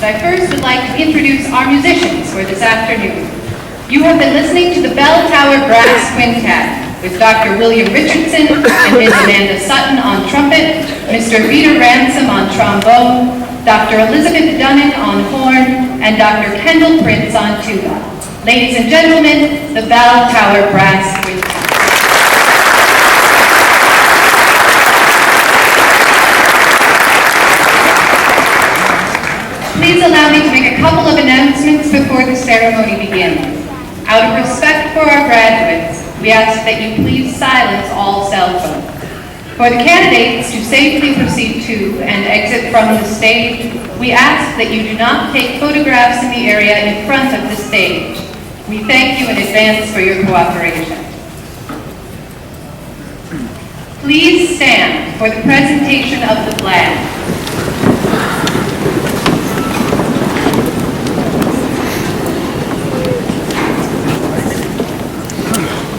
I first would like to introduce our musicians for this afternoon. You have been listening to the Bell Tower Brass Quintet with Dr. William Richardson and Ms. Amanda Sutton on trumpet, Mr. Peter Ransom on trombone, Dr. Elizabeth Dunnan on horn, and Dr. Kendall Prince on tuba. Ladies and gentlemen, the Bell Tower Brass Quintet. Please allow me to make a couple of announcements before the ceremony begins. Out of respect for our graduates, we ask that you please silence all cell phones. For the candidates to safely proceed to and exit from the stage, we ask that you do not take photographs in the area in front of the stage. We thank you in advance for your cooperation. Please stand for the presentation of the flag.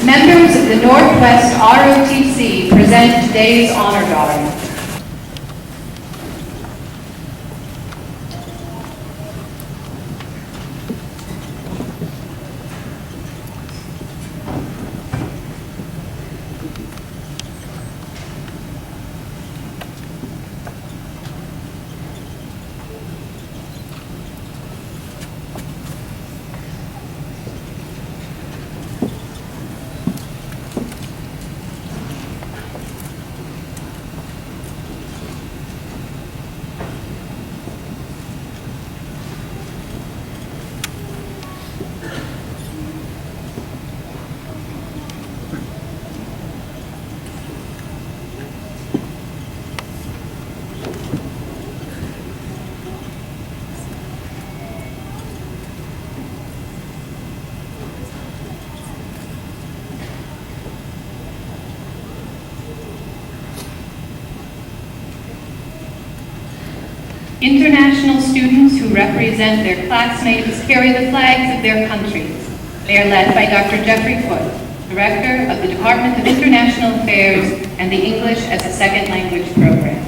Members of the Northwest ROTC present today's honor guard. International students who represent their classmates carry the flags of their countries. They are led by Dr. Jeffrey Foote, Director of the Department of International Affairs and the English as a Second Language program.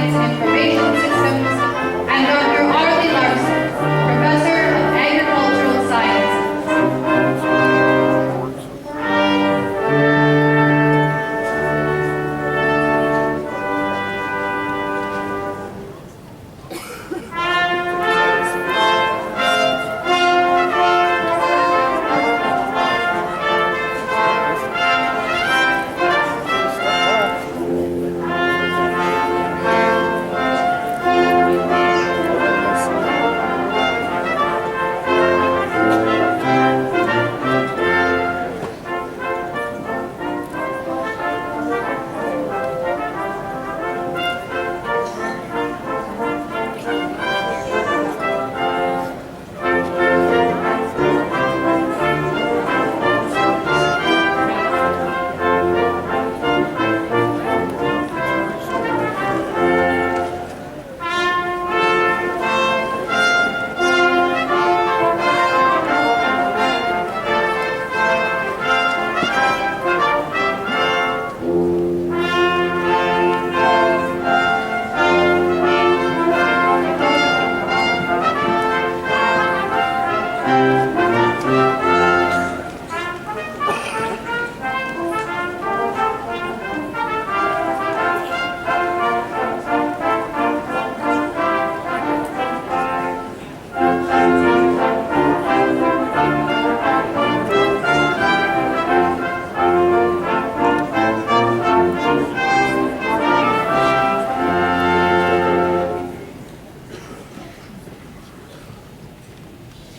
Science and Information Systems, and Dr. Arlie Larson, Professor of Agricultural Sciences.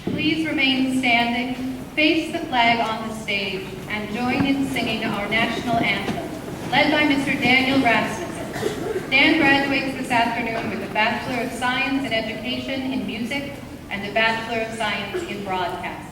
Please remain standing, face the flag on the stage, and join in singing our national anthem, led by Mr. Daniel Rasmussen. Dan graduates this afternoon with a Bachelor of Science in Education in Music and a Bachelor of Science in Broadcasting.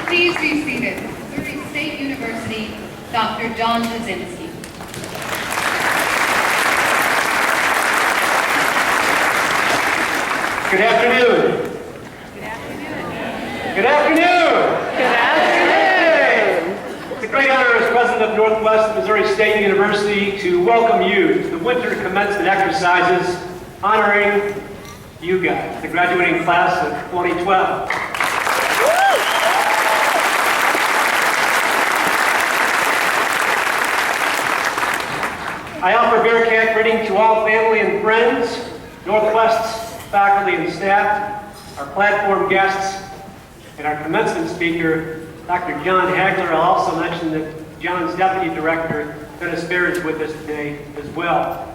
Please be seated. Missouri State University, Dr. John Jasinski. Good afternoon. Good afternoon. Good afternoon. Good afternoon. It's a great honor as president of Northwest Missouri State University to welcome you to the winter commencement exercises honoring you guys, the graduating class of 2012. I offer Bearcat greeting to all family and friends, Northwest's faculty and staff, our platform guests, and our commencement speaker, Dr. John Hagler. I'll also mention that John's deputy director, Dennis Bear, is with us today as well.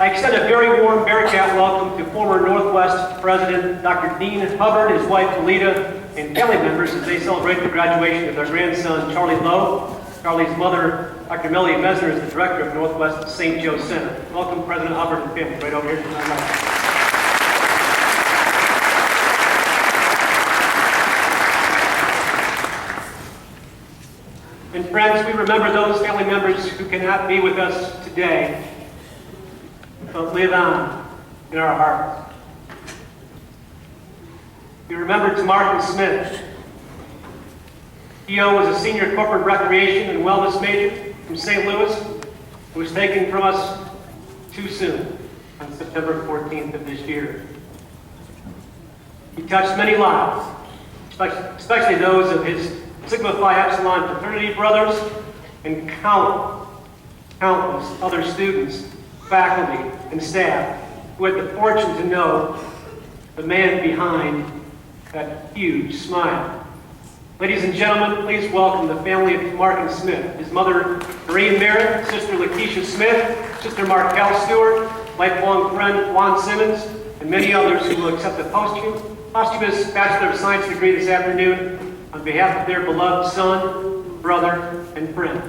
I extend a very warm Bearcat welcome to former Northwest President Dr. Dean Hubbard, his wife Alita, and family members as they celebrate the graduation of their grandson, Charlie Lowe. Charlie's mother, Dr. Melody Mesner, is the director of Northwest St. Joe Center. Welcome, President Hubbard and family, right over here to my left. friends, we remember those family members who cannot be with us today, but live on in our hearts. We remember Tamarkin Smith. T.O. was a senior corporate recreation and wellness major from St. Louis who was taken from us too soon on September 14th of this year. He touched many lives, especially those of his Sigma Phi Epsilon fraternity brothers and countless other students, faculty, and staff who had the fortune to know the man behind that huge smile. Ladies and gentlemen, please welcome the family of Tamarkin Smith, his mother, Doreen Merritt, sister Lakeisha Smith, sister Markel Stewart, lifelong friend Juan Simmons, and many others who will accept the posthumous Bachelor of Science degree this afternoon on behalf of their beloved son, brother, and friend.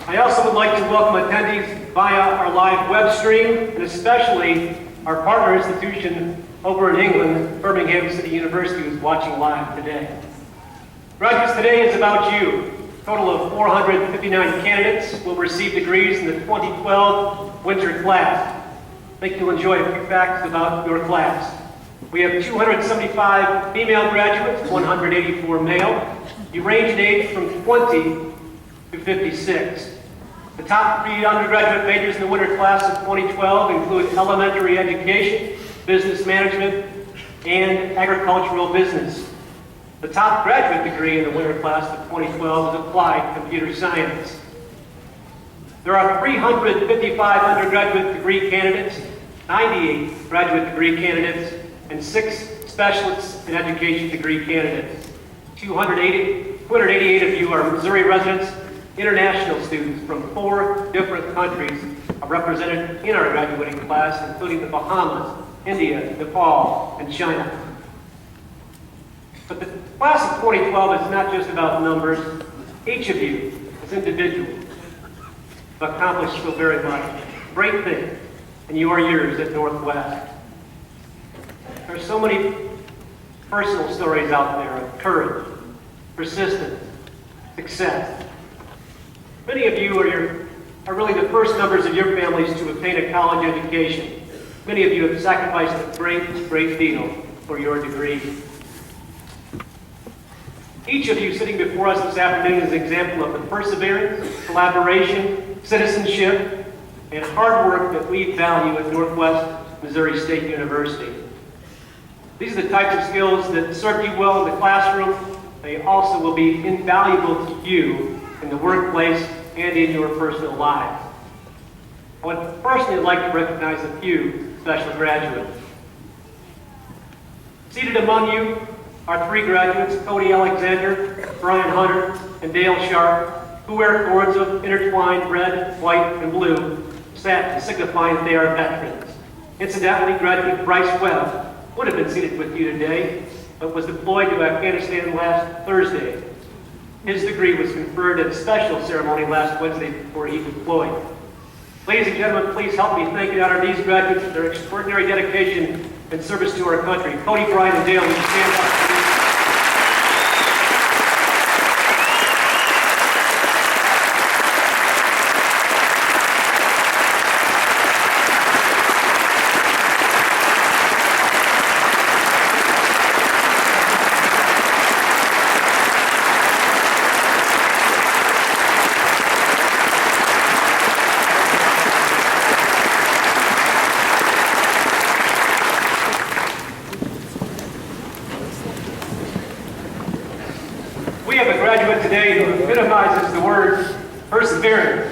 I also would like to welcome attendees via our live web stream, and especially our partner institution over in England, Birmingham City University, who's watching live today. Graduates, today is about you. A total of 459 candidates will receive degrees in the 2012 winter class. I think you'll enjoy a few facts about your class. We have 275 female graduates, 184 male. You range in age from 20 to 56. The top 3 undergraduate majors in the winter class of 2012 include elementary education, business management, and agricultural business. The top graduate degree in the winter class of 2012 is applied computer science. There are 355 undergraduate degree candidates, 98 graduate degree candidates, and 6 specialists in education degree candidates. 288 of you are Missouri residents. International students from 4 different countries are represented in our graduating class, including the Bahamas, India, Nepal, and China. But the class of 2012 is not just about numbers. Each of you, as individuals, have accomplished so very much. Great things in your years at Northwest. There are so many personal stories out there of courage, persistence, success. Many of you are really the first members of your families to obtain a college education. Many of you have sacrificed a great deal for your degree. Each of you sitting before us this afternoon is an example of the perseverance, collaboration, citizenship, and hard work that we value at Northwest Missouri State University. These are the types of skills that served you well in the classroom. They also will be invaluable to you in the workplace and in your personal lives. I would personally like to recognize a few special graduates. Seated among you are 3 graduates, Cody Alexander, Brian Hunter, and Dale Sharp, who wear cords of intertwined red, white, and blue, satin, signifying they are veterans. Incidentally, graduate Bryce Webb would have been seated with you today, but was deployed to Afghanistan last Thursday. His degree was conferred at a special ceremony last Wednesday before he deployed. Ladies and gentlemen, please help me thank and honor these graduates for their extraordinary dedication and service to our country. Cody, Brian, and Dale, would you stand up, please? We have a graduate today who epitomizes the word perseverance.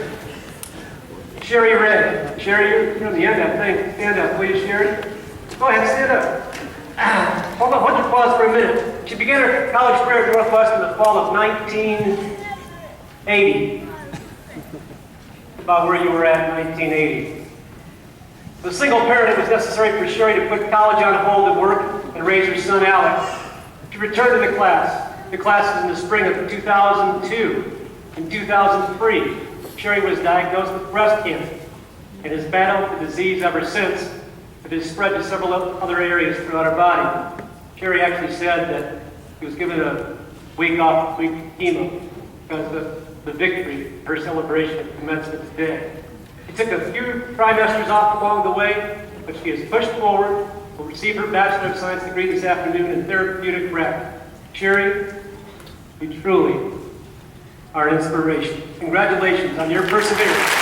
Sherry Red. Sherry, you're on the end of that thing. Stand up, please, Sherry. Go ahead, stand up. Hold on, hold your pause for a minute. She began her college career at Northwest in the fall of 1980. About where you were at in 1980. As a single parent, it was necessary for Sherry to put college on hold to work and raise her son, Alex. She returned to the class, the classes in the spring of 2002 and 2003, Sherry was diagnosed with breast cancer and has battled the disease ever since. It has spread to several other areas throughout her body. Sherry actually said that he was given a week off, week chemo because of the victory, her celebration at commencement today. She took a few trimesters off along the way, but she has pushed forward, will receive her Bachelor of Science degree this afternoon in therapeutic practice. Sherry, you truly are an inspiration. Congratulations on your perseverance.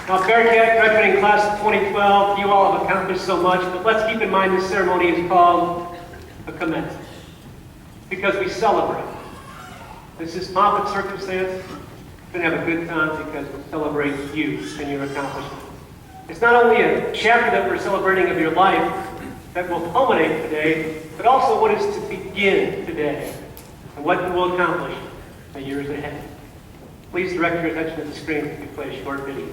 Now, Bearcat graduating class of 2012, you all have accomplished so much, but let's keep in mind this ceremony is called a commencement, because we celebrate. This is pomp and circumstance. We're going to have a good time because we celebrate you and your accomplishments. It's not only a chapter that we're celebrating of your life that will culminate today, but also what is to begin today and what you will accomplish in the years ahead. Please direct your attention to the screen as we play a short video.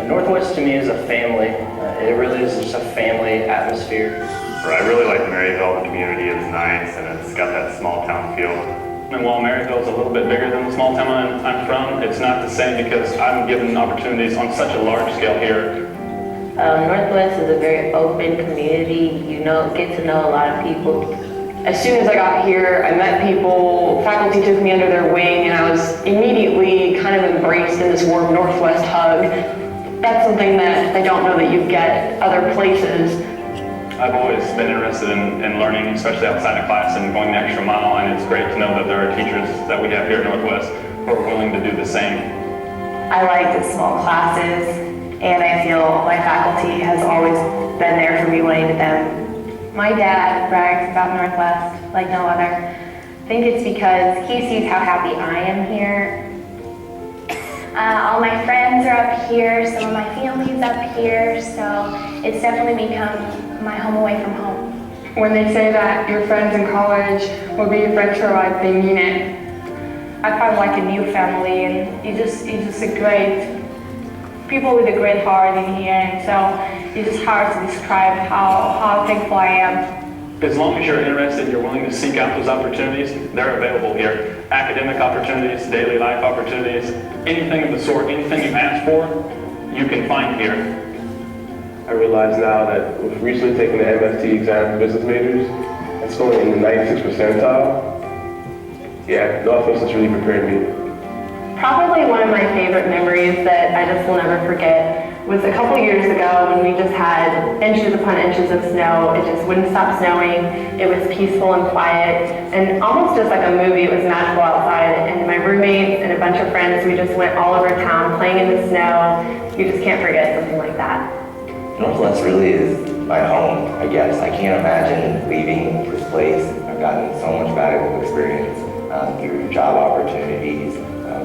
Northwest to me is a family. It really is just a family atmosphere. I really like Maryville. The community is nice and it's got that small town feel. And while Maryville is a little bit bigger than the small town I'm from, it's not the same because I'm given opportunities on such a large scale here. Northwest is a very open community. You get to know a lot of people. As soon as I got here, I met people, faculty took me under their wing, and I was immediately kind of embraced in this warm Northwest hug. That's something that I don't know that you get other places. I've always been interested in learning, especially outside of class and going the extra mile, and it's great to know that there are teachers that we have here at Northwest who are willing to do the same. I like the small classes, and I feel my faculty has always been there for me when I needed them. My dad brags about Northwest like no other. I think it's because he sees how happy I am here. All my friends are up here, some of my family's up here, so it's definitely become my home away from home. When they say that your friends in college will be your friends for life, they mean it. I find like a new family, and you just a great people with a great heart in here, and so it's just hard to describe how thankful I am. As long as you're interested, you're willing to seek out those opportunities, they're available here. Academic opportunities, daily life opportunities, anything of the sort, anything you ask for, you can find here. I realize now that with recently taking the MFT exam for business majors and scoring in the 96th percentile, yeah, Northwest has really prepared me. Probably one of my favorite memories that I just will never forget was a couple years ago when we just had inches upon inches of snow. It just wouldn't stop snowing. It was peaceful and quiet and almost just like a movie. It was magical outside, and my roommates and a bunch of friends, we just went all over town playing in the snow. You just can't forget something like that. Northwest really is my home, I guess. I can't imagine leaving this place. I've gotten so much valuable experience through job opportunities,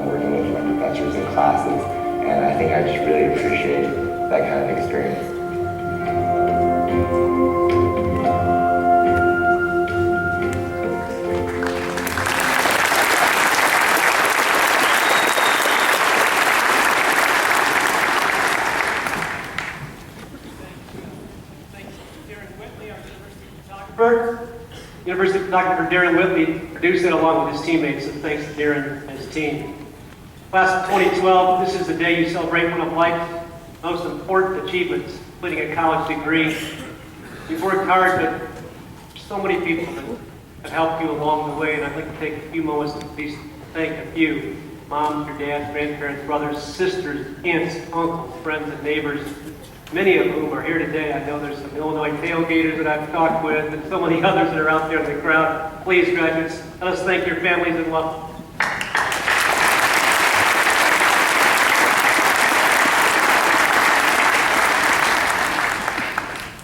working with my professors in classes, and I think I just really appreciate that kind of experience. University photographer Darren Whitley produced it along with his teammates, so thanks to Darren and his team. Class of 2012, this is the day you celebrate one of life's most important achievements, completing a college degree. You've worked hard, but so many people have have helped you along the way, and I'd like to take a few moments to please thank a few. Moms, your dads, grandparents, brothers, sisters, aunts, uncles, friends, and neighbors, many of whom are here today. I know there's some Illinois tailgaters that I've talked with, and so many others that are out there in the crowd. Please, graduates, let us thank your families and loved ones.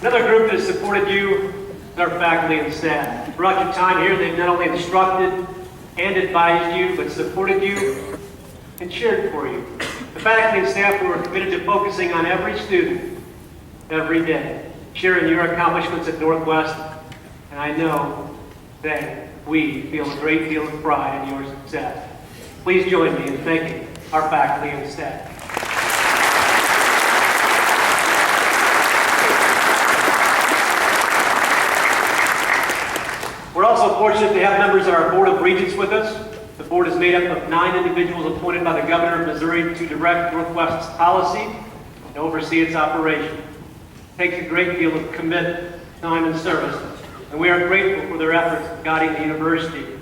Another group that has supported you is our faculty and staff. Throughout your time here, they've not only instructed and advised you, but supported you and cheered for you. The faculty and staff who are committed to focusing on every student every day, sharing your accomplishments at Northwest, and I know that we feel a great deal of pride in your success. Please join me in thanking our faculty and staff. We're also fortunate to have members of our Board of Regents with us. The board is made up of 9 individuals appointed by the Governor of Missouri to direct Northwest's policy and oversee its operation. It takes a great deal of commitment, time, and service, and we are grateful for their efforts in guiding the university.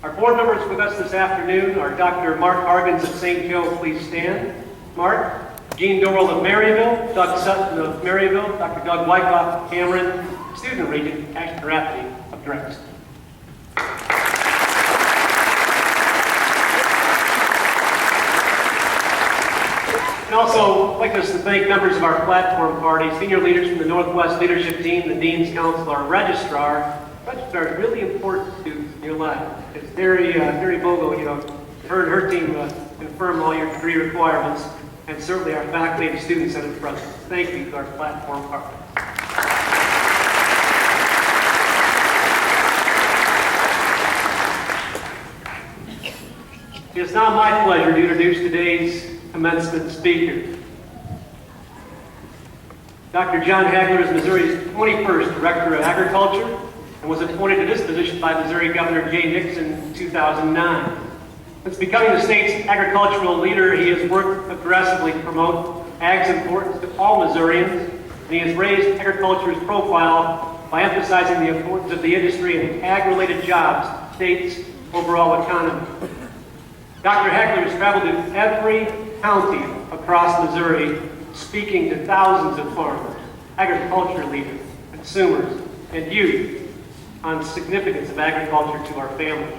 Our board members with us this afternoon are Dr. Mark Hargens of St. Joe. Please stand. Mark. Gene Dorrell of Maryville, Doug Sutton of Maryville, Dr. Doug Wyckoff of Cameron, Student Regent Ashton Rafferty of Drexel. And also, I'd like us to thank members of our platform party, senior leaders from the Northwest Leadership Team, the Dean's Council, our registrar. Registrar is really important to your life. It's Terry Bogle, heard her team confirm all your degree requirements, and certainly our faculty and student senate president. Thank you to our platform party. It is now my pleasure to introduce today's commencement speaker. Dr. John Hagler is Missouri's 21st Director of Agriculture and was appointed to this position by Missouri Governor Jay Nixon in 2009. Since becoming the state's agricultural leader, he has worked aggressively to promote ag's importance to all Missourians, and he has raised agriculture's profile by emphasizing the importance of the industry and ag-related jobs to the state's overall economy. Dr. Hagler has traveled to every county across Missouri, speaking to thousands of farmers, agriculture leaders, consumers, and youth on the significance of agriculture to our families.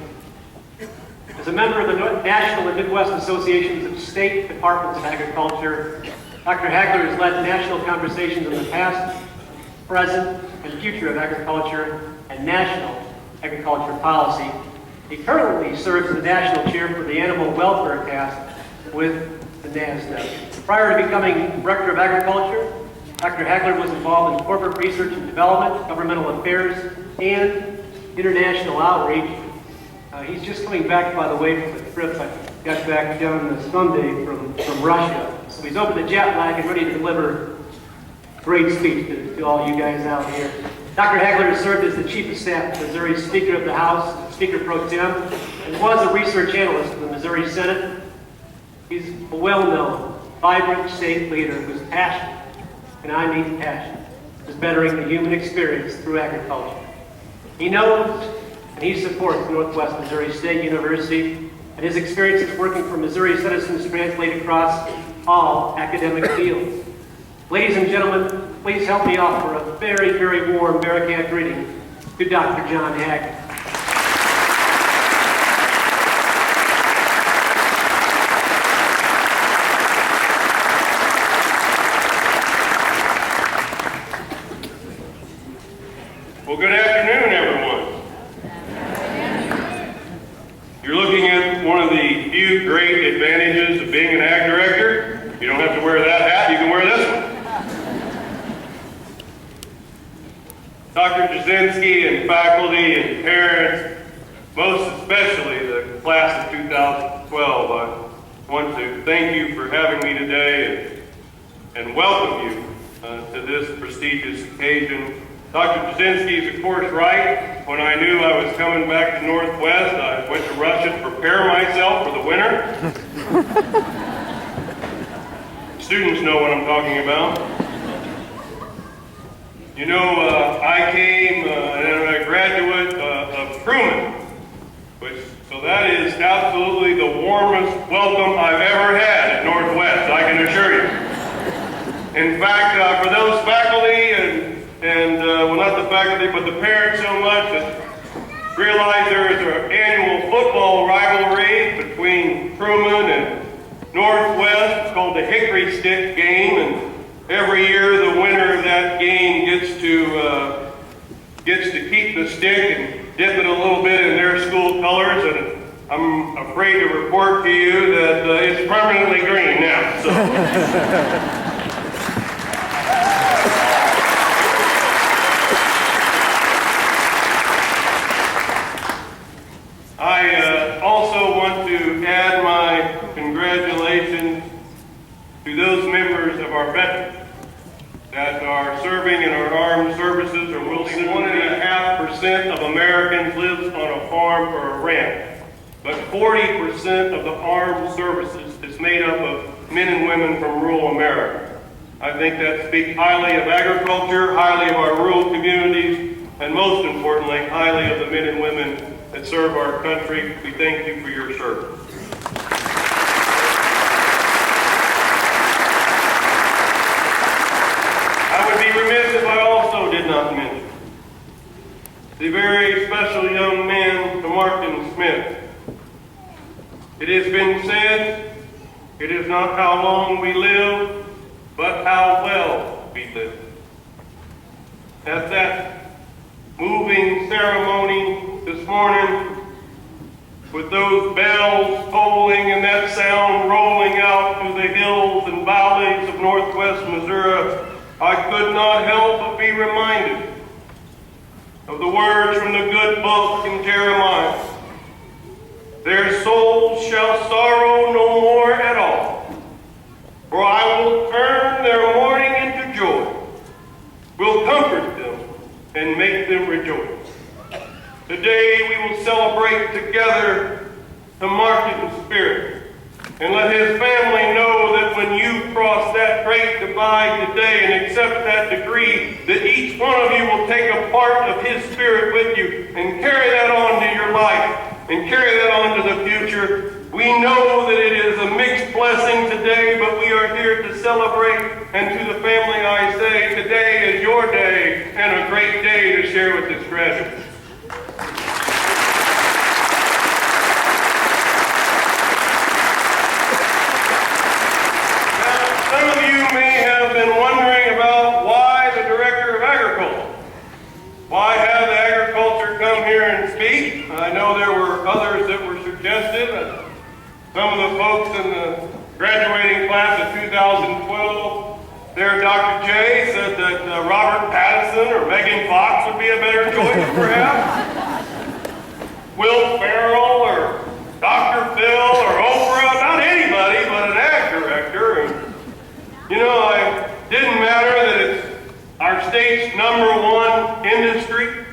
As a member of the National and Midwest Associations of State Departments of Agriculture, Dr. Hagler has led national conversations on the past, present, and future of agriculture and national agriculture policy. He currently serves as the national chair for the Animal Welfare Task with the NASDAQ. Prior to becoming Director of Agriculture, Dr. Hagler was involved in corporate research and development, governmental affairs, and international outreach. He's just coming back, by the way, from a trip. I got back down Sunday from Russia. So he's over the jet lag and ready to deliver a great speech to all you guys out here. Dr. Hagler has served as the Chief of Staff to Missouri's Speaker of the House, Speaker Pro Tem, and was a research analyst in the Missouri Senate. He's a well-known, vibrant state leader whose passion, and I mean passion, is bettering the human experience through agriculture. He knows and he supports Northwest Missouri State University, and his experiences working for Missouri citizens translate across all academic fields. Ladies and gentlemen, please help me offer a very, very warm Bearcat greeting to Dr. John Hagler. Well, good afternoon, everyone. You're looking at one of the few great advantages of being an ag director. You don't have to wear that hat, you can wear this one. Dr. Jasinski and faculty and parents, most especially the class of 2012, I want to thank you for having me today and welcome you to this prestigious occasion. Dr. Jasinski is, of course, right. When I knew I was coming back to Northwest, I went to Russia to prepare myself for the winter. Students know what I'm talking about. You know, I came and I'm a graduate of Truman So that is absolutely the warmest welcome I've ever had at Northwest, I can assure you. In fact, for those faculty well, not the faculty, but the parents so much that realize there is an annual football rivalry between Truman and Northwest. It's called the Hickory Stick Game, and every year the winner of that game gets to keep the stick and dip it a little bit in their school colors, and I'm afraid to report to you that it's permanently green now. So. I also want to add my congratulations to those members of our veterans that are serving in our armed services or will see 1.5% of Americans lives on a farm or a ranch. But 40% of the armed services is made up of men and women from rural America. I think that speaks highly of agriculture, highly of our rural communities, and most importantly, highly of the men and women that serve our country. We thank you for your service. I would be remiss if I also did not mention the very special young man, Martin Smith. It has been said, it is not how long we live, but how well we live. At that moving ceremony this morning, with those bells tolling and that sound rolling out through the hills and valleys of northwest Missouri, I could not help but be reminded of the words from the good book in Jeremiah. Their souls shall sorrow no more at all, for I will turn their mourning into joy, will comfort them and make them rejoice. Today we will celebrate together the Martin spirit, and let his family know that when you cross that great divide today and accept that decree, that each one of you will take a part of his spirit with you and carry that on to your life and carry that on to the future. We know that it is a mixed blessing today, but we are here to celebrate, and to the family I say, today is your day and a great day to share with this graduate. Some of you may have been wondering about why the Director of Agriculture. Why have the agriculture come here and speak? I know there were others that were suggested. Some of the folks in the graduating class of 2012, there, Dr. J said that Robert Pattinson or Megan Fox would be a better choice, perhaps. Will Ferrell or Dr. Phil or Oprah, not anybody but an ag director. And, you know, it didn't matter that it's our state's #1 industry.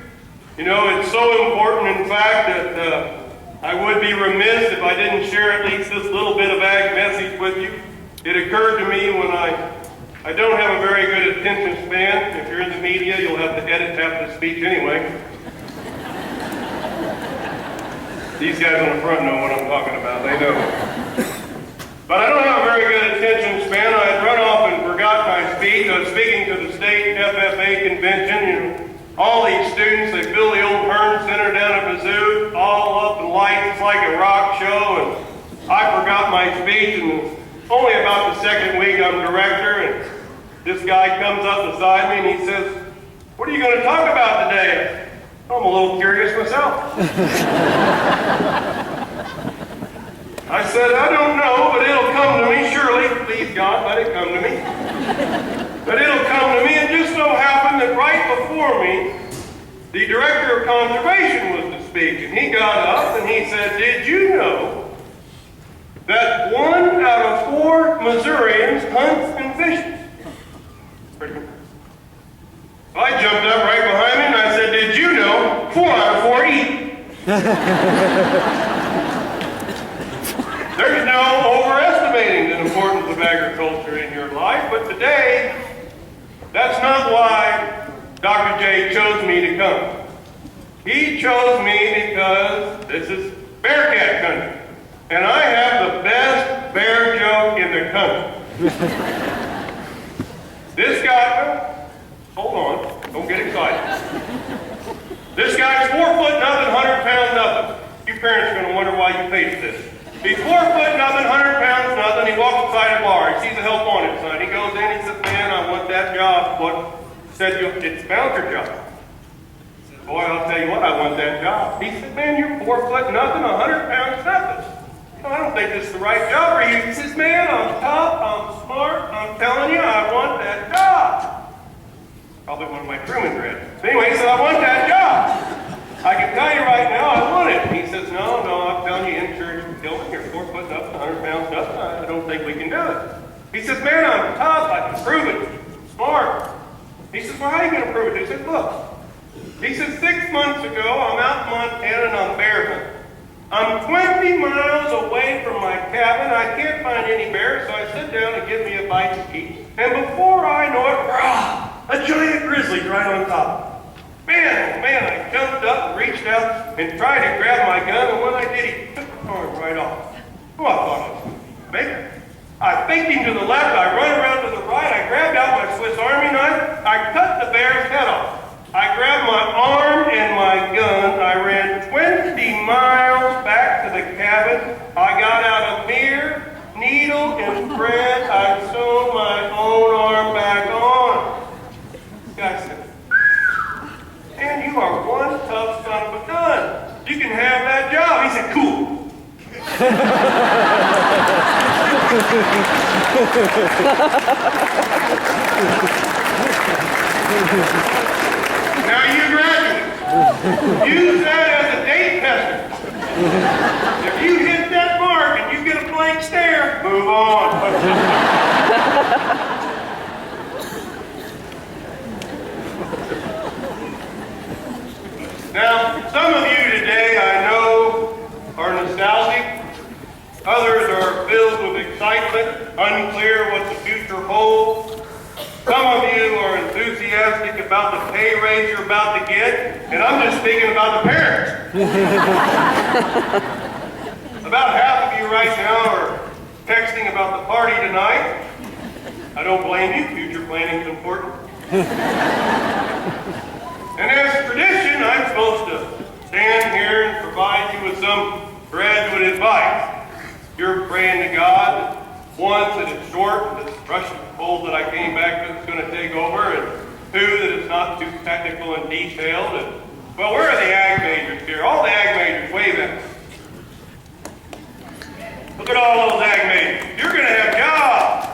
You know, it's so important, in fact, that I would be remiss if I didn't share at least this little bit of ag message with you. It occurred to me when I don't have a very good attention span. If you're in the media, you'll have to edit half the speech anyway. These guys on the front know what I'm talking about. They know. But I don't have a very good attention span. I had run off and forgot my speech. I was speaking to the state FFA convention. You know, all these students, they fill the old Hearn Center down at Mizzou, all up in lights. It's like a rock show. And I forgot my speech. And only about the second week I'm director. And this guy comes up beside me and he says, "What are you going to talk about today?" I'm a little curious myself. I said, "I don't know, but it'll come to me, surely. Please, God, let it come to me. But it'll come to me." And just so happened that right before me, the Director of Conservation was to speak. And he got up and he said, "Did you know that 1 out of 4 Missourians hunts and fishes?" I jumped up right behind him and I said, "Did you know 4 out of 4 eat?" There's no overestimating the importance of agriculture in your life, but today, that's not why Dr. J chose me to come. He chose me because this is Bearcat country. And I have the best bear joke in the country. This guy, hold on, don't get excited. This guy's 4 foot nothing, 100 pounds nothing. You parents are gonna wonder why you paid for this. He's 4 foot nothing, 100 pounds nothing. He walks beside a bar. He sees a help wanted sign. He goes in. He says, "Man, I want that job." What said you? It's bouncer job. He said, "Boy, I'll tell you what, I want that job." He said, "Man, you're 4 foot nothing, 100 pounds nothing. I don't think this is the right job for you." He says, "Man, I'm tough. I'm smart. I'm telling you, I want that job." Probably one of my crewmen grads. Anyway, he said, "I want that job. I can tell you right now, I want it." He says, no, I'm telling you, insurance will kill me. You're 4 foot nothing, 100 pounds nothing. I don't think we can do it." He says, "Man, I'm tough. I can prove it. Smart." He says, "Well, how are you going to prove it?" He said, "Look." He says, 6 months ago, I'm out in Montana and I'm bear hunting. I'm 20 miles away from my cabin. I can't find any bears, so I sit down and give me a bite to eat. And before I know it, rah, a giant grizzly's right on top. Man, oh man, I jumped up and reached out and tried to grab my gun, and when I did, he took my arm right off. Oh, I thought I was bigger. I faked him to the left, I run around to the right, I grabbed out my Swiss Army knife, I cut the bear's head off. I grabbed my arm and my gun, I ran 20 miles back to the cabin. I got out a mirror, needle, and thread. I sewed my own arm back on. The guy said, "Man, you are one tough son of a gun. You can have that job." He said, "Cool." Now you graduates, use that as a date tester. If you hit that mark and you get a blank stare, move on. Now, some of you today I know are nostalgic. Others are filled with excitement, unclear what the future holds. Some of you are enthusiastic about the pay raise you're about to get, and I'm just speaking about the parents. About half of you right now are texting about the party tonight. I don't blame you, future planning is important. And as tradition, I'm supposed to stand here and provide you with some graduate advice. You're praying to God, one, that it's short, that it's Russian cold that I came back to that's going to take over, and two, that it's not too technical and detailed. And, well, where are the ag majors here? All the ag majors, wave at me. Look at all those ag majors. You're going to have jobs.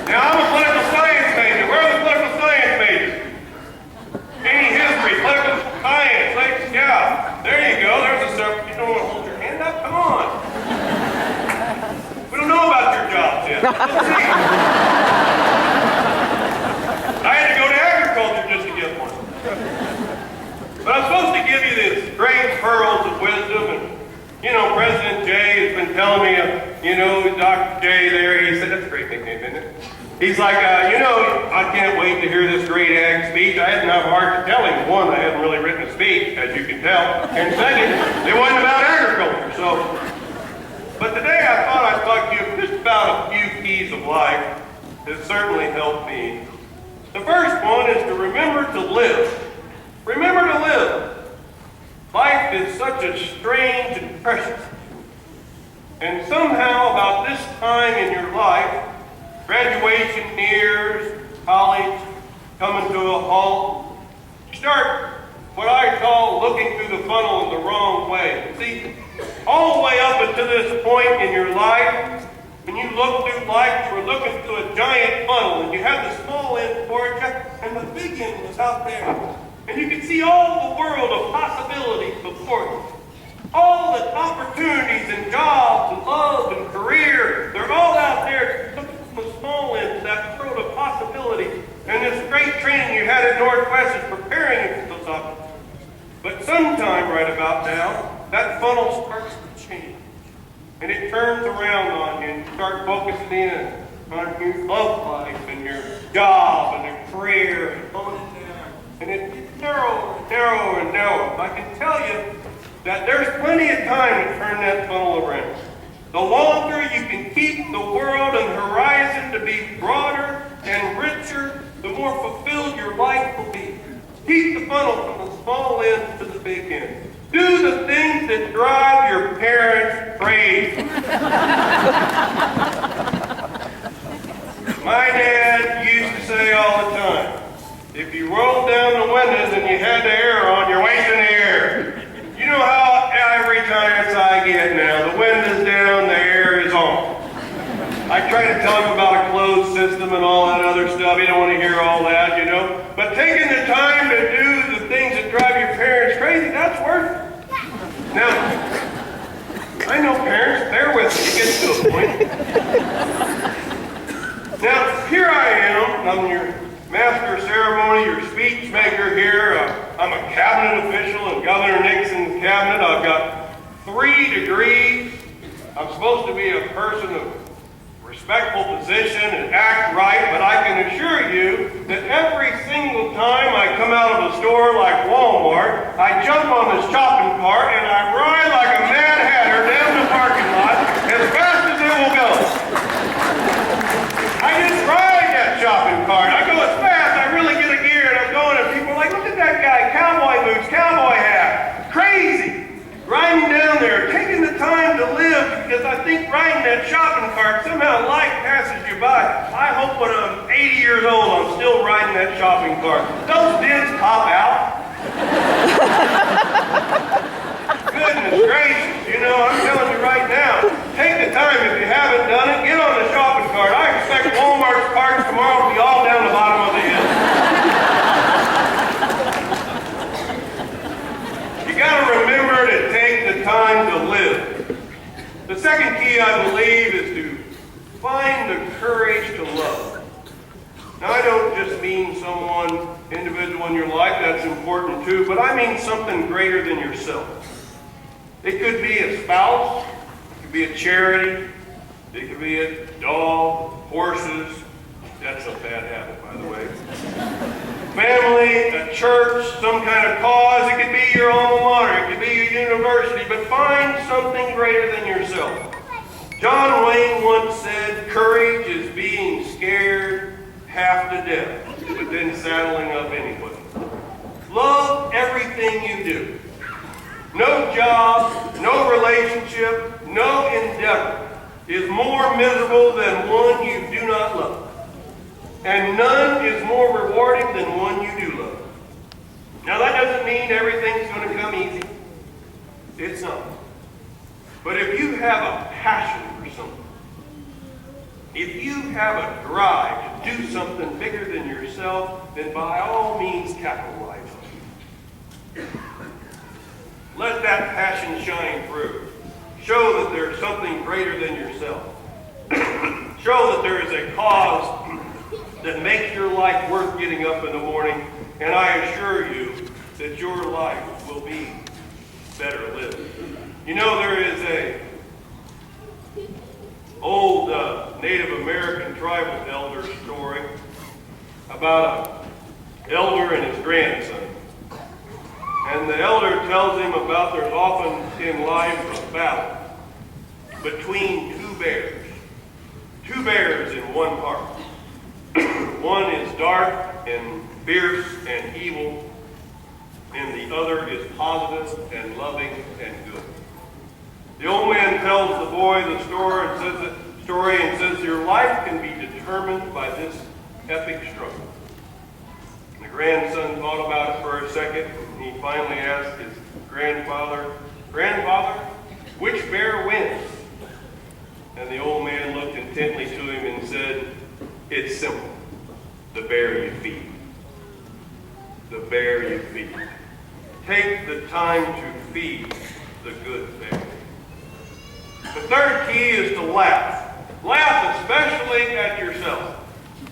Now, I'm a political science major. Where are the political science majors? Any history, political science, like, yeah. There you go. There's a separate. You don't want to hold your hand up? Come on. We don't know about your jobs yet. Let's see. I had to go to agriculture just to get one. But I'm supposed to give you these great pearls of wisdom, and you know, President Jay has been telling me, Dr. Jay there, he said, that's a great nickname, isn't it? He's like, I can't wait to hear this great ag speech. I hadn't have a heart to tell him. One, I hadn't really written a speech, as you can tell. And second, it wasn't about agriculture. But today I thought I'd talk to you just about a few keys of life that certainly helped me. The first one is to remember to live. Remember to live. Life is such a strange and precious. And somehow about this time in your life, graduation nears, college coming to a halt, you start what I call looking through the funnel in the wrong way. See, all the way up until this point in your life, when you look through life, you were looking through a giant funnel, and you had the small end for you, and the big end was out there. And you could see all the world of possibilities before you. All the opportunities and jobs and love and career, they're all out there. Look from the small end to that world of possibilities. And this great training you had at Northwest is preparing you for those opportunities. But sometime right about now, that funnel starts to change. And it turns around on you, and you start focusing in on your love life and your job and your career and going down. And it gets narrower and narrower and narrower. I can tell you that there's plenty of time to turn that funnel around. The longer you can keep the world and horizon to be broader and richer, the more fulfilled your life will be. Keep the funnel from the small end to the big end. Do the things that drive your parents crazy. My dad used to say all the time, if you rolled down the windows and you had the air on, you're wasting the air. You know how every chance I get now, the window's down, the air is on. I try to tell him about a closed system and all that other stuff. You don't want to hear all that, you know. But taking the time to do the things that drive your parents crazy, that's worth it. Now, I know parents, bear with me, it gets to a point. Now, here I am, I'm your master of ceremony, your speech maker here. I'm a cabinet official in Governor Nixon's cabinet. I've got 3 degrees. I'm supposed to be a person of respectful position and act right, but I can assure you that every single time I come out of a store like Walmart, I jump on this shopping cart and I ride like a mad hatter down the parking lot as fast as it will go. I just ride that shopping cart. I go as fast, I really get a gear, and I'm going, and people are like, look at that guy, cowboy boots, cowboy hat. Crazy. Riding down there, taking the time to live, because I think riding that shopping cart, somehow life passes you by. I hope when I'm 80 years old, I'm still riding that shopping cart. Those dents pop out. Goodness gracious, you know, I'm telling you right now, take the time if you haven't done it, get on the shopping cart. I expect Walmart's carts tomorrow to be all down the bottom of the hill. You gotta remember to take the time to live. The second key, I believe, is to find the courage to love. Now, I don't just mean someone individual in your life, that's important too, but I mean something greater than yourself. It could be a spouse, it could be a charity, it could be a dog, horses. That's a bad habit, by the way. Family, a church, some kind of cause. It could be your alma mater, it could be your university, but find something greater than yourself. John Wayne once said, courage is being scared half to death, but then saddling up anyway. Love everything you do. No job, no relationship, no endeavor is more miserable than one you do not love. And none is more rewarding than one you do love. Now that doesn't mean everything's going to come easy. It's not. But if you have a passion for something, if you have a drive to do something bigger than yourself, then by all means capitalize on it. Let that passion shine through. Show that there's something greater than yourself. Show that there is a cause that makes your life worth getting up in the morning, and I assure you that your life will be better lived. You know, there is a old Native American tribal elder story about an elder and his grandson. And the elder tells him about there's often in life a battle between 2 bears. 2 bears in one heart. One is dark and fierce and evil, and the other is positive and loving and good. The old man tells the boy the story and says your life can be determined by this epic struggle. And the grandson thought about it for a second, and he finally asked his grandfather, "Grandfather, which bear wins?" And the old man looked intently to him and said, "It's simple. The bear you feed. The bear you feed. Take the time to feed the good bear." The third key is to laugh. Laugh especially at yourself.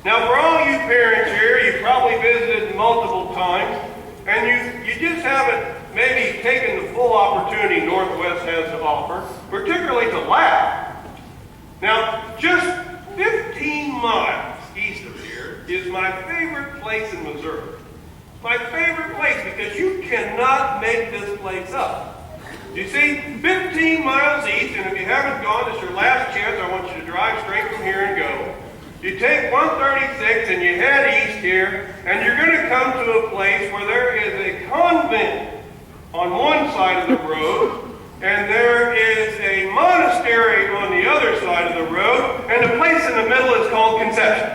Now, for all you parents here, you've probably visited multiple times, and you just haven't maybe taken the full opportunity Northwest has to offer, particularly to laugh. Now, just 15 miles east of here is my favorite place in Missouri. My favorite place because you cannot make this place up. You see, 15 miles east, and if you haven't gone, it's your last chance. I want you to drive straight from here and go. You take 136 and you head east here, and you're going to come to a place where there is a convent on one side of the road, and there is a monastery on the other side of the road, and the place in the middle is called Conception.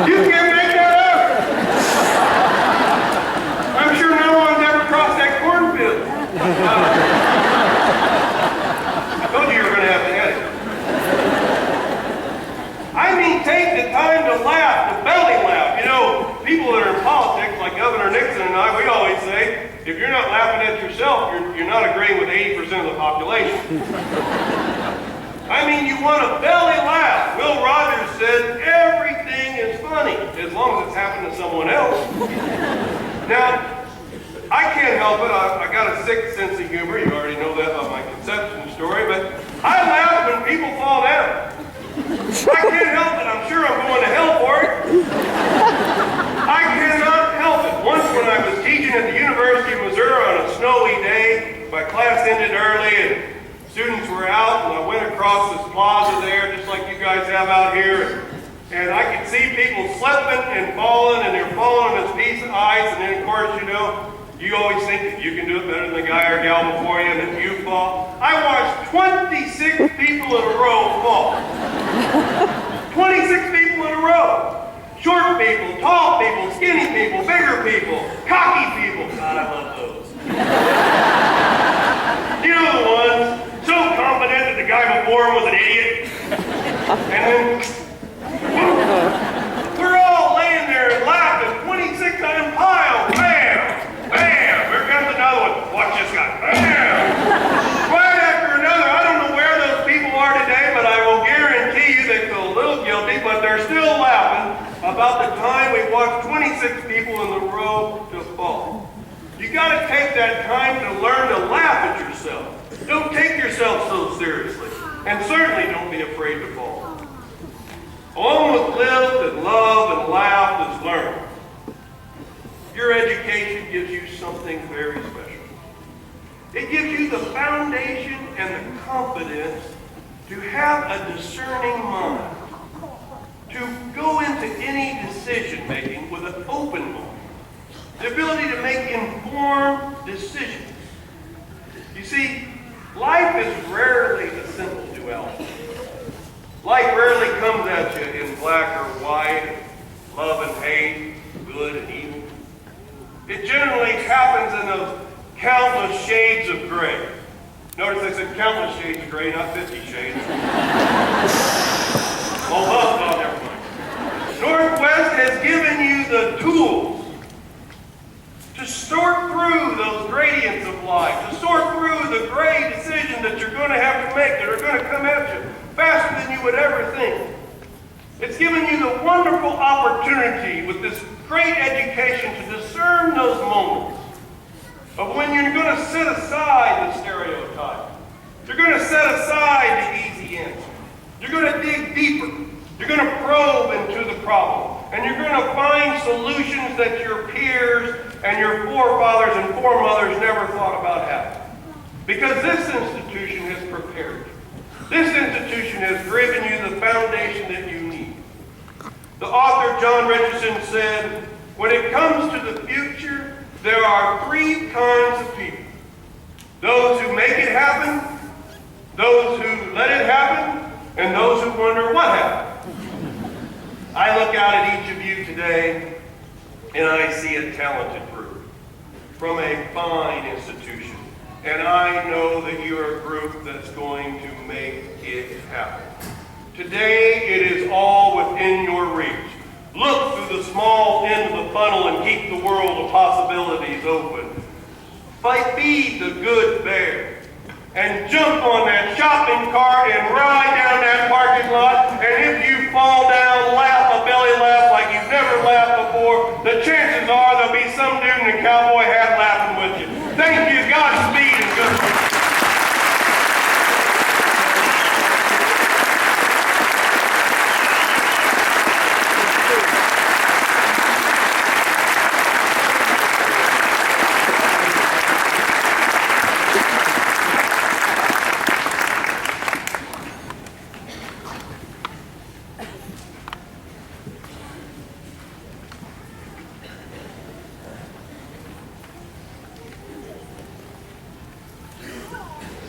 You can't make that up! I'm sure no one's ever crossed that cornfield. I told you were going to have to edit. I mean, take the time to laugh, to belly laugh. You know, people that are in politics, like Governor Nixon and I, we always say, if you're not laughing at yourself, you're not agreeing with 80% of the population. I mean, you want to belly laugh. Will Rogers said, everything is funny, as long as it's happened to someone else. Now, I can't help it. I got a sick sense of humor. You already know that about my conception story, but I laugh when people fall down. I can't help it. I'm sure I'm going to hell for it. I cannot help it. Once when I was teaching at the University of Missouri on a snowy day, my class ended early and students were out, and I went across this plaza there, just like you guys have out here, and I could see people slipping and falling, and they're falling on this piece of ice, and then of course, you know, you always think that you can do it better than the guy or gal before you, and then you fall. I watched 26 people in a row fall. 26 people in a row. Short people, tall people, skinny people, bigger people, cocky people. God, I love those. You know the ones, so confident that the guy before him was an idiot. And then, we're all laying there laughing, 26 on a pile, bam! Bam! Here comes another one. Watch this guy. Bam! Right after another. I don't know where those people are today, but I will guarantee you they feel a little guilty, but they're still laughing about the time we watched 26 people in the row just fall. You got to take that time to learn to laugh at yourself. Don't take yourself so seriously, and certainly don't be afraid to fall. Along with lived and loved and laughed is learned. Your education gives you something very special. It gives you the foundation and the confidence to have a discerning mind, to go into any decision making with an open mind, the ability to make informed decisions. You see, life is rarely a simple duality. Life rarely comes at you in black or white, love and hate, good and evil. It generally happens in those countless shades of gray. Notice I said countless shades of gray, not 50 shades. Oh, never mind. Northwest has given you the tools to sort through those gradients of life, to sort through the gray decisions that you're going to have to make that are going to come at you faster than you would ever think. It's given you the wonderful opportunity with this great education to discern those moments of when you're going to set aside the stereotype. You're going to set aside the easy answer. You're going to dig deeper. You're going to probe into the problem. And you're going to find solutions that your peers and your forefathers and foremothers never thought about having. Because this institution has prepared you. This institution has given you the foundation that you need. The author, John Richardson, said, when it comes to the future, there are three kinds of people. Those who make it happen, those who let it happen, and those who wonder what happened. I look out at each of you today, and I see a talented group from a fine institution. And I know that you're a group that's going to make it happen. Today, it is all within your reach. Look through the small end of the funnel and keep the world of possibilities open. Feed the good bear and jump on that shopping cart and ride down that parking lot. And if you fall down, laugh a belly laugh like you've never laughed before. The chances are there'll be some dude in a cowboy hat laughing with you. Thank you. Godspeed and good luck.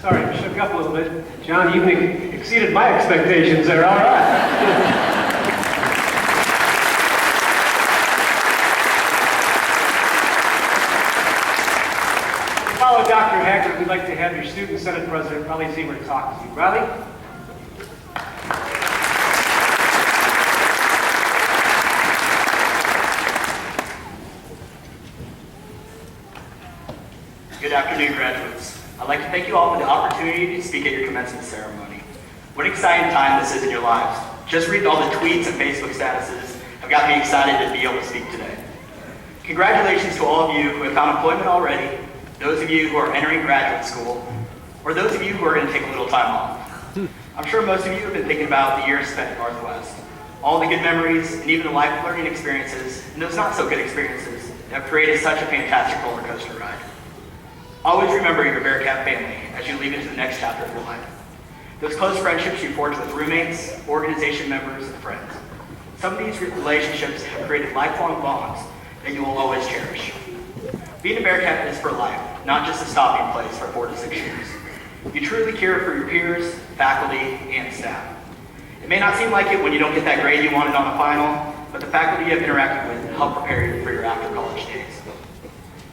Sorry to shook up a little bit. John, you exceeded my expectations there. All right. Follow Dr. Haggard, we'd like to have your Student Senate President, Riley Ziemer, talk to you. Riley? Good afternoon, graduates. I'd like to thank you all for the opportunity to speak at your commencement ceremony. What an exciting time this is in your lives. Just reading all the tweets and Facebook statuses have got me excited to be able to speak today. Congratulations to all of you who have found employment already, those of you who are entering graduate school, or those of you who are going to take a little time off. I'm sure most of you have been thinking about the years spent at Northwest, all the good memories and even the life learning experiences and those not so good experiences that have created such a fantastic roller coaster ride. Always remember your Bearcat family as you lead into the next chapter of your life. Those close friendships you forge with roommates, organization members, and friends. Some of these relationships have created lifelong bonds that you will always cherish. Being a Bearcat is for life, not just a stopping place for 4 to 6 years. You truly care for your peers, faculty, and staff. It may not seem like it when you don't get that grade you wanted on the final, but the faculty you have interacted with help prepare you for your after-college days.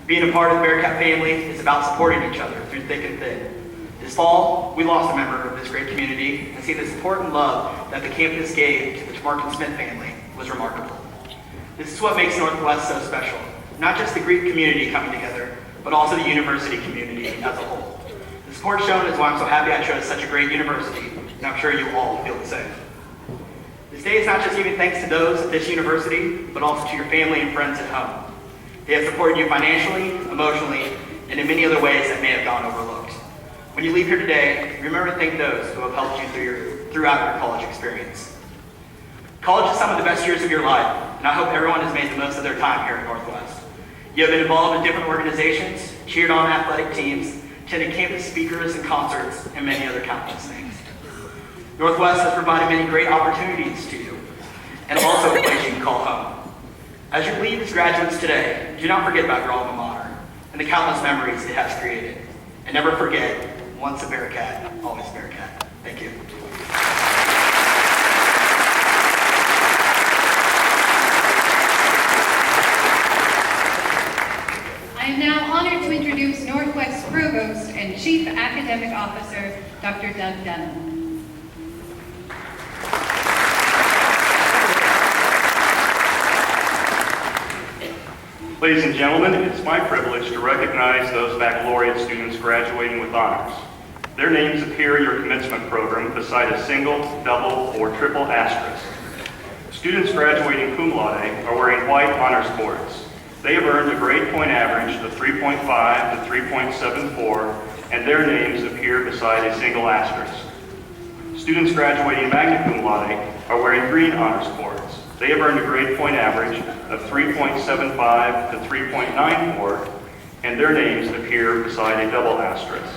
Being a part of the Bearcat family is about supporting each other through thick and thin. This fall, we lost a member of this great community, and see the support and love that the campus gave to the Markin Smith family was remarkable. This is what makes Northwest so special. Not just the Greek community coming together, but also the university community as a whole. The support shown is why I'm so happy I chose such a great university, and I'm sure you all feel the same. This day is not just giving thanks to those at this university, but also to your family and friends at home. They have supported you financially, emotionally, and in many other ways that may have gone overlooked. When you leave here today, remember to thank those who have helped you throughout your college experience. College is some of the best years of your life, and I hope everyone has made the most of their time here at Northwest. You have been involved in different organizations, cheered on athletic teams, attended campus speakers and concerts, and many other countless things. Northwest has provided many great opportunities to you, and also a place you can call home. As you leave as graduates today, do not forget about your alma mater and the countless memories it has created. And never forget, once a Bearcat, always a Bearcat. Thank you. I am now honored to introduce Northwest Provost and Chief Academic Officer, Dr. Doug Dunham. Ladies and gentlemen, it's my privilege to recognize those baccalaureate students graduating with honors. Their names appear in your commencement program beside a single, double, or triple asterisk. Students graduating cum laude are wearing white honors cords. They have earned a grade point average of 3.5 to 3.74, and their names appear beside a single asterisk. Students graduating magna cum laude are wearing green honors cords. They have earned a grade point average of 3.75 to 3.94, and their names appear beside a double asterisk.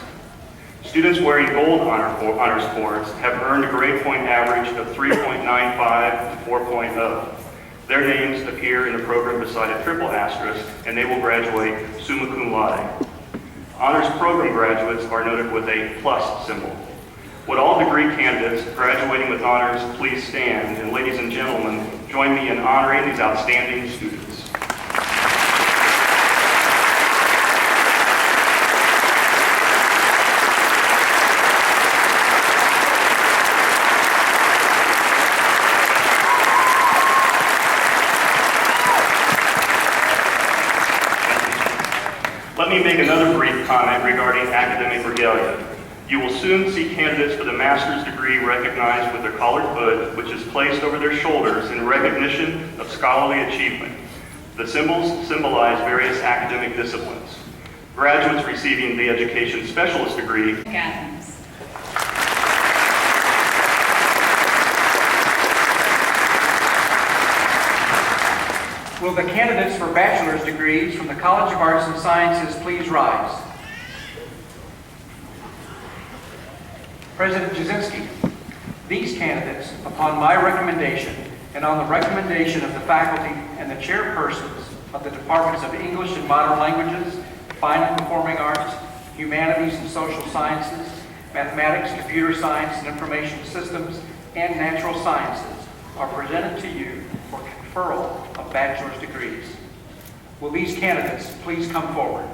Students wearing gold honors cords have earned a grade point average of 3.95 to 4.0. Their names appear in the program beside a triple asterisk, and they will graduate summa cum laude. Honors program graduates are noted with a plus symbol. Would all degree candidates graduating with honors please stand, and ladies and gentlemen, join me in honoring these outstanding students. Let me make another brief comment regarding academic regalia. You will soon see candidates for the master's degree recognized with their collared hood, which is placed over their shoulders in recognition of scholarly achievement. The symbols symbolize various academic disciplines. Graduates receiving the education specialist degree Will the candidates for bachelor's degrees from the College of Arts and Sciences please rise? President Jasinski, these candidates, upon my recommendation and on the recommendation of the faculty and the chairpersons of the Departments of English and Modern Languages, Fine and Performing Arts, Humanities and Social Sciences, mathematics, computer science, and information systems, and natural sciences are presented to you for conferral of bachelor's degrees. Will these candidates please come forward?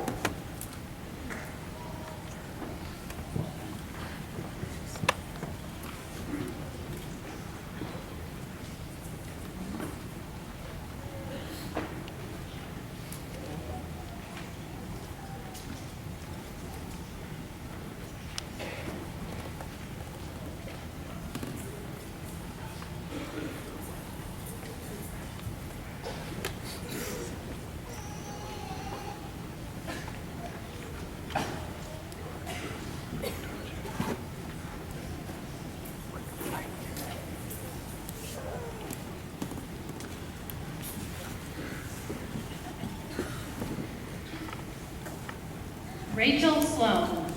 Rachel Sloan.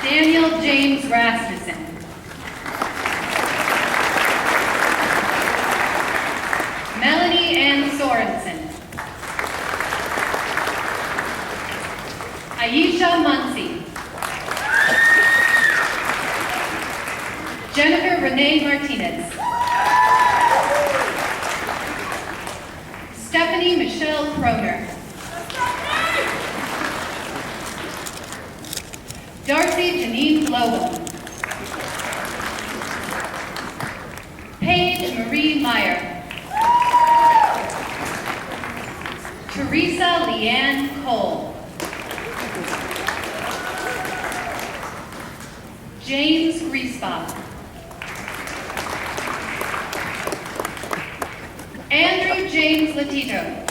Daniel James Rasmussen. Melanie Ann Sorensen. Aisha Muncy. Jennifer Renee Martinez. Stephanie Michelle Croner. Darcy Janine Lowell. Paige Marie Meyer. Teresa Leanne Cole. James Griesbach. Andrew James Latito.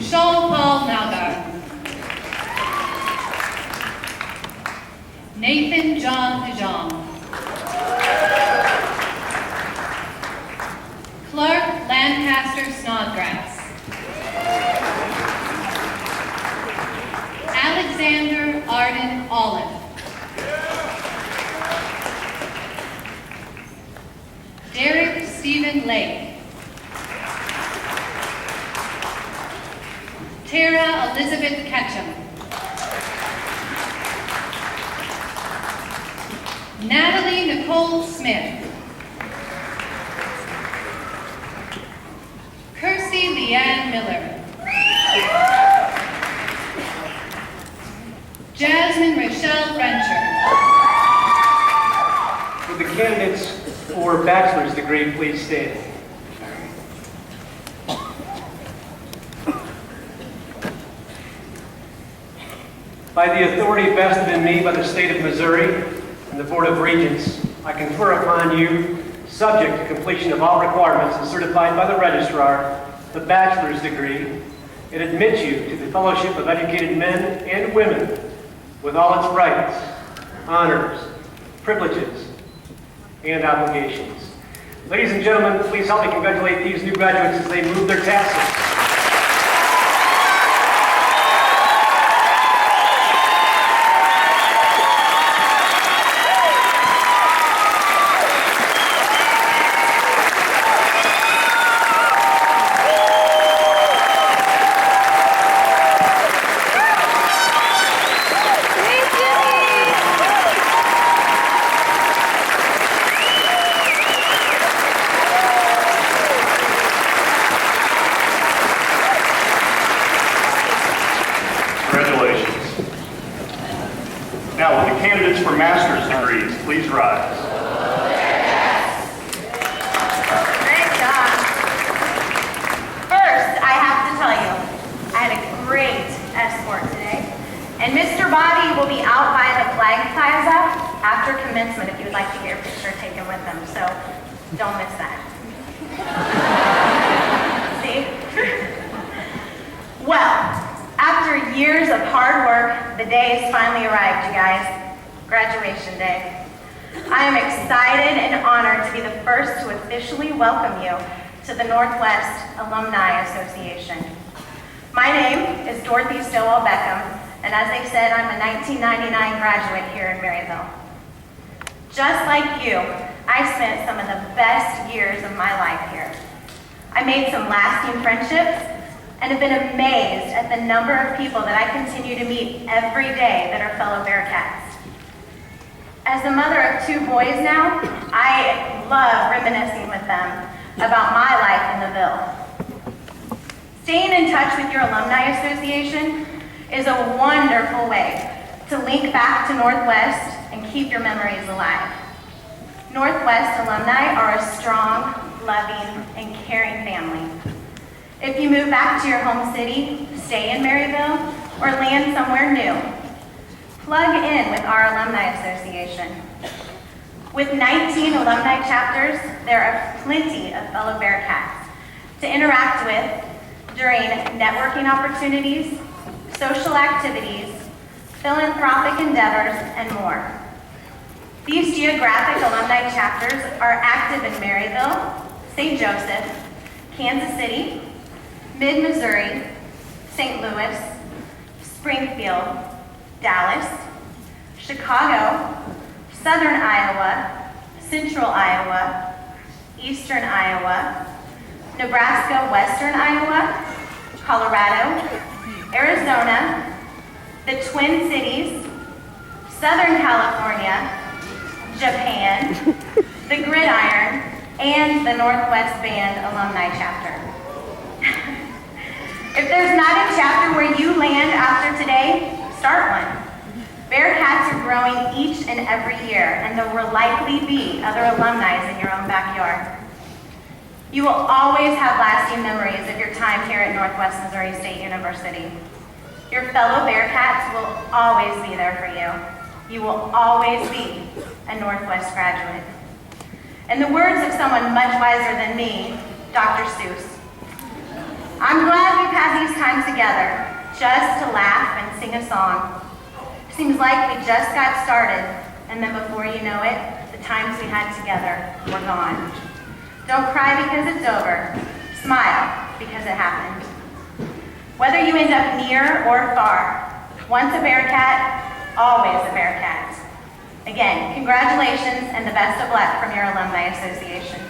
Shaul Paul Nalgar. Nathan John Pajong. Clark Lancaster Snodgrass. Alexander Arden Olive. Derek Stephen Lake. Tara Elizabeth Ketchum. Natalie Nicole Smith. Kirsty Leanne Miller. Jasmine Rochelle Frencher. Would the candidates for bachelor's degree please stand? By the authority vested in me by the state of Missouri and the Board of Regents, I confer upon you, subject to completion of all requirements and certified by the registrar, the bachelor's degree. It admits you to the fellowship of educated men and women with all its rights, honors, privileges, and obligations. Ladies and gentlemen, please help me congratulate these new graduates as they move their tassels. Now, will the candidates for master's degrees please rise? Great job. First, I have to tell you, I had a great escort today. And Mr. Bobby will be out by the flag plaza after commencement if you would like to get a picture taken with them. So don't miss that. See? Well, after years of hard work, the day has finally arrived, you guys. Graduation day. I am excited and honored to be the first to officially welcome you to the Northwest Alumni Association. My name is Dorothy Stowell Beckham, and as they said, I'm a 1999 graduate here in Maryville. Just like you, I spent some of the best years of my life here. I made some lasting friendships and have been amazed at the number of people that I continue to meet every day that are fellow Bearcats. As the mother of 2 boys now, I love reminiscing with them about my life in the Ville. Staying in touch with your alumni association is a wonderful way to link back to Northwest and keep your memories alive. Northwest alumni are a strong, loving, and caring family. If you move back to your home city, stay in Maryville, or land somewhere new, plug in with our alumni association. With 19 alumni chapters, there are plenty of fellow Bearcats to interact with during networking opportunities, social activities, philanthropic endeavors, and more. These geographic alumni chapters are active in Maryville, St. Joseph, Kansas City, Mid-Missouri, St. Louis, Springfield, Dallas, Chicago, Southern Iowa, Central Iowa, Eastern Iowa, Nebraska, Western Iowa, Colorado, Arizona, the Twin Cities, Southern California, Japan, the Gridiron, and the Northwest Band Alumni Chapter. If there's not a chapter where you land after today, start one. Bearcats are growing each and every year, and there will likely be other alumni in your own backyard. You will always have lasting memories of your time here at Northwest Missouri State University. Your fellow Bearcats will always be there for you. You will always be a Northwest graduate. In the words of someone much wiser than me, Dr. Seuss, I'm glad we've had these times together, just to laugh and sing a song. Seems like we just got started, and then before you know it, the times we had together were gone. Don't cry because it's over. Smile because it happened. Whether you end up near or far, once a Bearcat, always a Bearcat. Again, congratulations and the best of luck from your Alumni Association.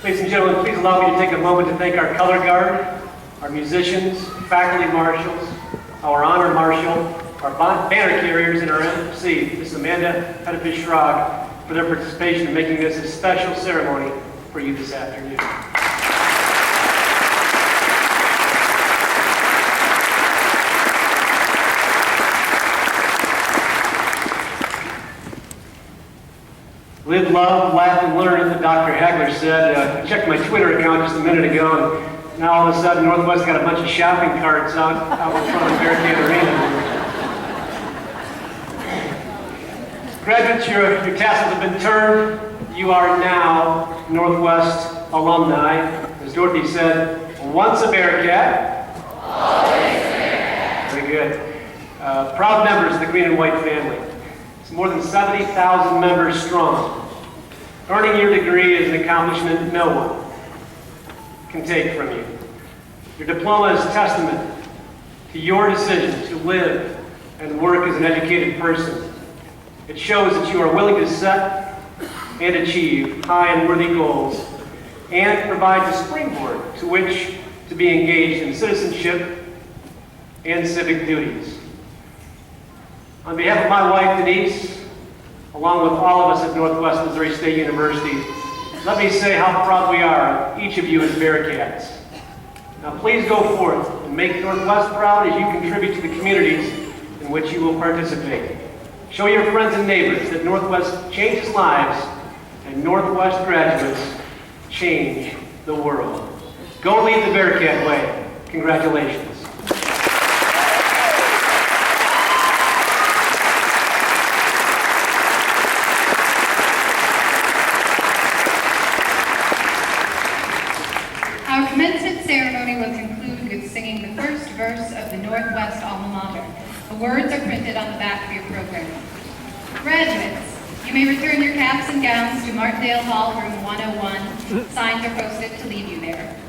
Ladies and gentlemen, please allow me to take a moment to thank our color guard, our musicians, faculty marshals, our honor marshal, our banner carriers, and our MC, Ms. Amanda Hedifish-Schrag, for their participation in making this a special ceremony for you this afternoon. Live, love, laugh, and learn, as Dr. Hagler said. I checked my Twitter account just a minute ago, and now all of a sudden Northwest got a bunch of shopping carts out in front of Bearcat Arena. Graduates, your tassels have been turned. You are now Northwest alumni. As Dorothy said, once a Bearcat. Always a Bearcat. Very good. Proud members of the Green and White family. It's more than 70,000 members strong. Earning your degree is an accomplishment no one can take from you. Your diploma is testament to your decision to live and work as an educated person. It shows that you are willing to set and achieve high and worthy goals and provides a springboard to which to be engaged in citizenship and civic duties. On behalf of my wife, Denise, along with all of us at Northwest Missouri State University, let me say how proud we are of each of you as Bearcats. Now please go forth and make Northwest proud as you contribute to the communities in which you will participate. Show your friends and neighbors that Northwest changes lives and Northwest graduates change the world. Go lead the Bearcat way. Congratulations. Our commencement ceremony will conclude with singing the first verse of the Northwest alma mater. The words are printed on the back of your program. Graduates, you may return your caps and gowns to Martindale Hall, room 101. Signs are posted to leave you there.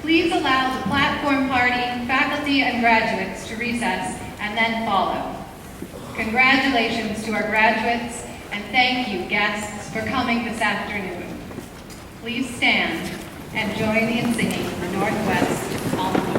Please allow the platform party, faculty, and graduates to recess and then follow. Congratulations to our graduates, and thank you, guests, for coming this afternoon. Please stand and join me in singing the Northwest Alma Mater.